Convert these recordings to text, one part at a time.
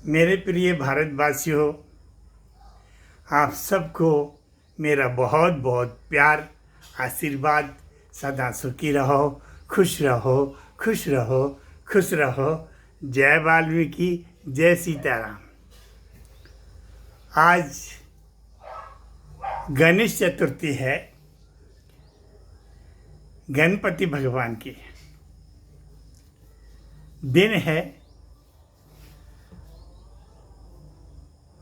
मेरे प्रिय भारतवासियों, आप सबको मेरा बहुत बहुत प्यार, आशीर्वाद। सदा सुखी रहो, खुश रहो, खुश रहो, खुश रहो। जय वाल्मीकि, जय सीताराम। आज गणेश चतुर्थी है, गणपति भगवान की दिन है।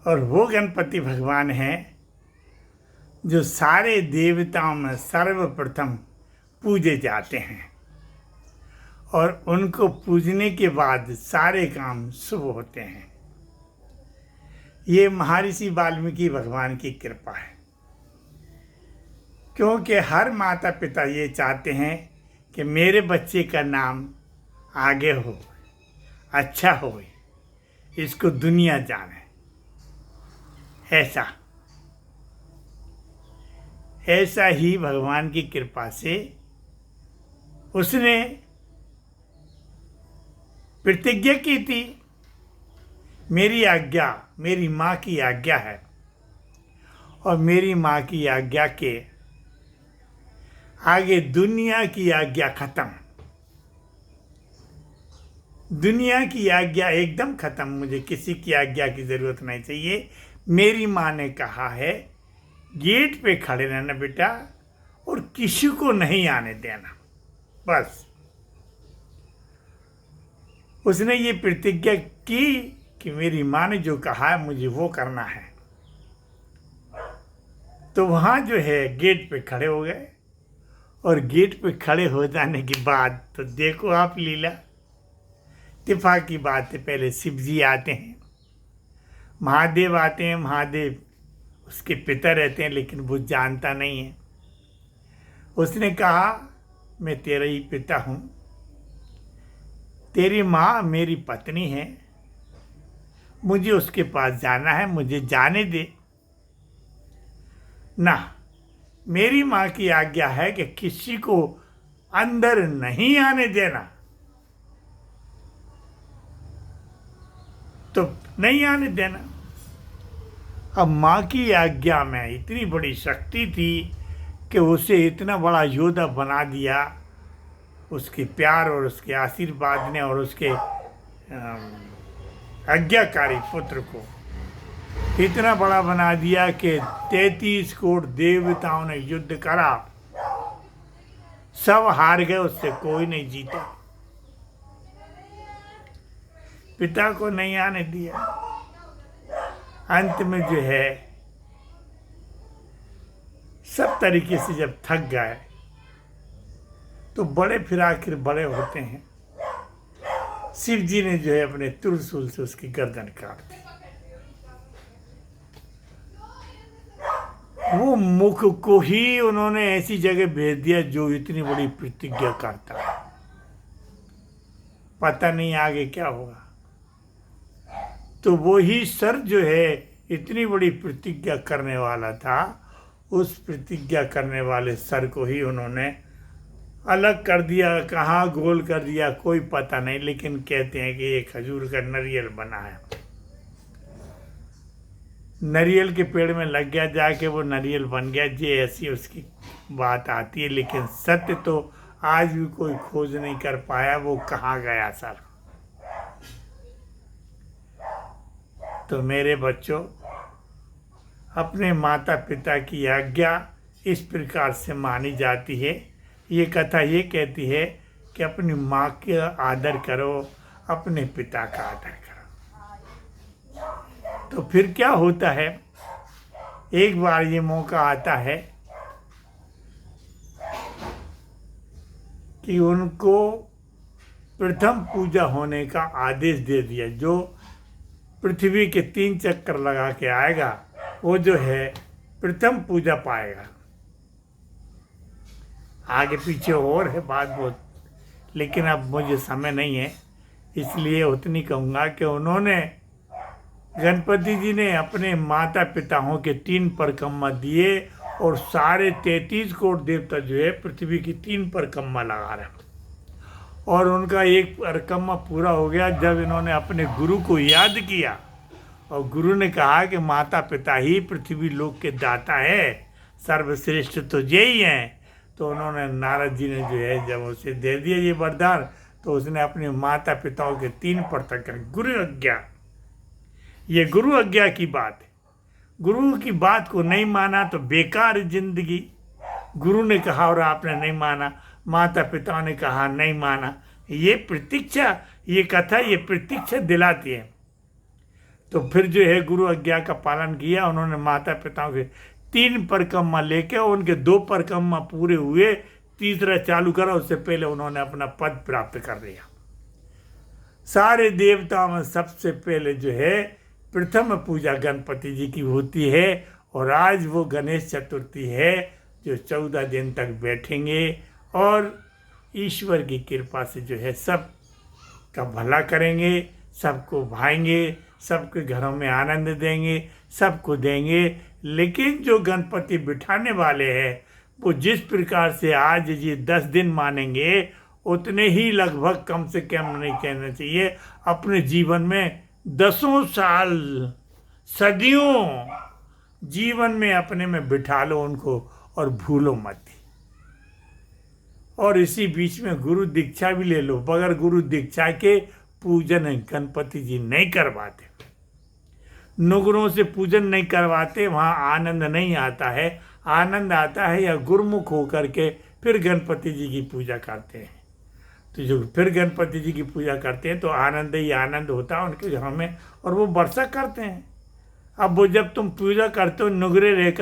और वो गणपति भगवान हैं जो सारे देवताओं में सर्वप्रथम पूजे जाते हैं, और उनको पूजने के बाद सारे काम शुभ होते हैं। ये महर्षि वाल्मीकि भगवान की कृपा है, क्योंकि हर माता पिता ये चाहते हैं कि मेरे बच्चे का नाम आगे हो, अच्छा हो, इसको दुनिया जाने। ऐसा ही भगवान की कृपा से उसने प्रतिज्ञा की थी, मेरी आज्ञा, मेरी माँ की आज्ञा है, और मेरी माँ की आज्ञा के आगे दुनिया की आज्ञा खत्म। दुनिया की आज्ञा एकदम खत्म, मुझे किसी की आज्ञा की जरूरत नहीं चाहिए। मेरी माँ ने कहा है, गेट पे खड़े रहना बेटा, और किसी को नहीं आने देना, बस। उसने ये प्रतिज्ञा की कि मेरी माँ ने जो कहा है मुझे वो करना है। तो वहाँ जो है गेट पे खड़े हो गए, और गेट पे खड़े हो जाने के बाद तो देखो आप लीला। इत्तेफाक की बात है, पहले शिव जी आते हैं, महादेव आते हैं। महादेव उसके पिता रहते हैं, लेकिन वो जानता नहीं है। उसने कहा, मैं तेरा ही पिता हूँ, तेरी माँ मेरी पत्नी है, मुझे उसके पास जाना है, मुझे जाने दे ना। मेरी माँ की आज्ञा है कि किसी को अंदर नहीं आने देना, तो नहीं आने देना। अब माँ की आज्ञा में इतनी बड़ी शक्ति थी कि उसे इतना बड़ा योद्धा बना दिया, उसके प्यार और उसके आशीर्वाद ने, और उसके आज्ञाकारी पुत्र को इतना बड़ा बना दिया कि 33 करोड़ देवताओं ने युद्ध करा, सब हार गए, उससे कोई नहीं जीता। पिता को नहीं आने दिया। अंत में जो है सब तरीके से जब थक गए, तो बड़े फिर आखिर बड़े होते हैं। शिव जी ने जो है अपने त्रिशूल से उसकी गर्दन काट दी। वो मुख को ही उन्होंने ऐसी जगह भेज दिया जो इतनी बड़ी प्रतिज्ञा करता है, पता नहीं आगे क्या होगा। तो वो ही सर जो है इतनी बड़ी प्रतिज्ञा करने वाला था, उस प्रतिज्ञा करने वाले सर को ही उन्होंने अलग कर दिया। कहाँ गोल कर दिया कोई पता नहीं, लेकिन कहते हैं कि ये खजूर का नारियल बना है। नारियल के पेड़ में लग गया, जाके वो नारियल बन गया। ये ऐसी उसकी बात आती है, लेकिन सत्य तो आज भी कोई खोज नहीं कर पाया, वो कहाँ गया सर। तो मेरे बच्चों, अपने माता पिता की आज्ञा इस प्रकार से मानी जाती है। ये कथा ये कहती है कि अपनी माँ का आदर करो, अपने पिता का आदर करो। तो फिर क्या होता है, एक बार ये मौका आता है कि उनको प्रथम पूजा होने का आदेश दे दिया। जो पृथ्वी के 3 चक्कर लगा के आएगा, वो जो है प्रथम पूजा पाएगा। आगे पीछे और है बात बहुत, लेकिन अब मुझे समय नहीं है, इसलिए उतनी कहूँगा कि उन्होंने, गणपति जी ने अपने माता पिताओं के 3 परिक्रमा दिए, और सारे 33 करोड़ देवता जो है पृथ्वी की 3 परिक्रमा लगा रहे, और उनका एक परिक्रमा पूरा हो गया जब इन्होंने अपने गुरु को याद किया। और गुरु ने कहा कि माता पिता ही पृथ्वी लोक के दाता है, सर्वश्रेष्ठ तो यही हैं। तो उन्होंने नारद जी ने जो है जब उसे दे दिया ये वरदान, तो उसने अपने माता पिताओं के 3 पृथक कर गुरु आज्ञा, ये गुरु आज्ञा की बात है। गुरु की बात को नहीं माना तो बेकार जिंदगी। गुरु ने कहा और आपने नहीं माना, माता पिता ने कहा नहीं माना, ये प्रतीक्षा, ये कथा ये प्रतीक्षा दिलाती है। तो फिर जो है गुरु आज्ञा का पालन किया उन्होंने। माता पिताओं के 3 परिक्रमा लेके उनके 2 परिक्रमा पूरे हुए, तीसरा चालू करा, उससे पहले उन्होंने अपना पद प्राप्त कर लिया। सारे देवताओं में सबसे पहले जो है प्रथम पूजा गणपति जी की होती है। और आज वो गणेश चतुर्थी है जो 14 दिन तक बैठेंगे और ईश्वर की कृपा से जो है सब का भला करेंगे, सबको भाएंगे, सबके घरों में आनंद देंगे, सबको देंगे। लेकिन जो गणपति बिठाने वाले हैं वो जिस प्रकार से आज ये 10 दिन मानेंगे उतने ही लगभग कम से कम नहीं कहना चाहिए, अपने जीवन में 10 साल सदियों जीवन में अपने में बिठा लो उनको और भूलो मत। और इसी बीच में गुरु दीक्षा भी ले लो। बगैर गुरु दीक्षा के पूजन गणपति जी नहीं करवाते, नुगरों से पूजन नहीं करवाते, वहाँ आनंद नहीं आता है। आनंद आता है या गुरुमुख होकर के फिर गणपति जी की पूजा करते हैं। तो जो फिर गणपति जी की पूजा करते हैं तो आनंद ही आनंद होता है उनके घरों में, और वो वर्षा करते हैं। अब वो जब तुम पूजा करते हो नुगरे रहकर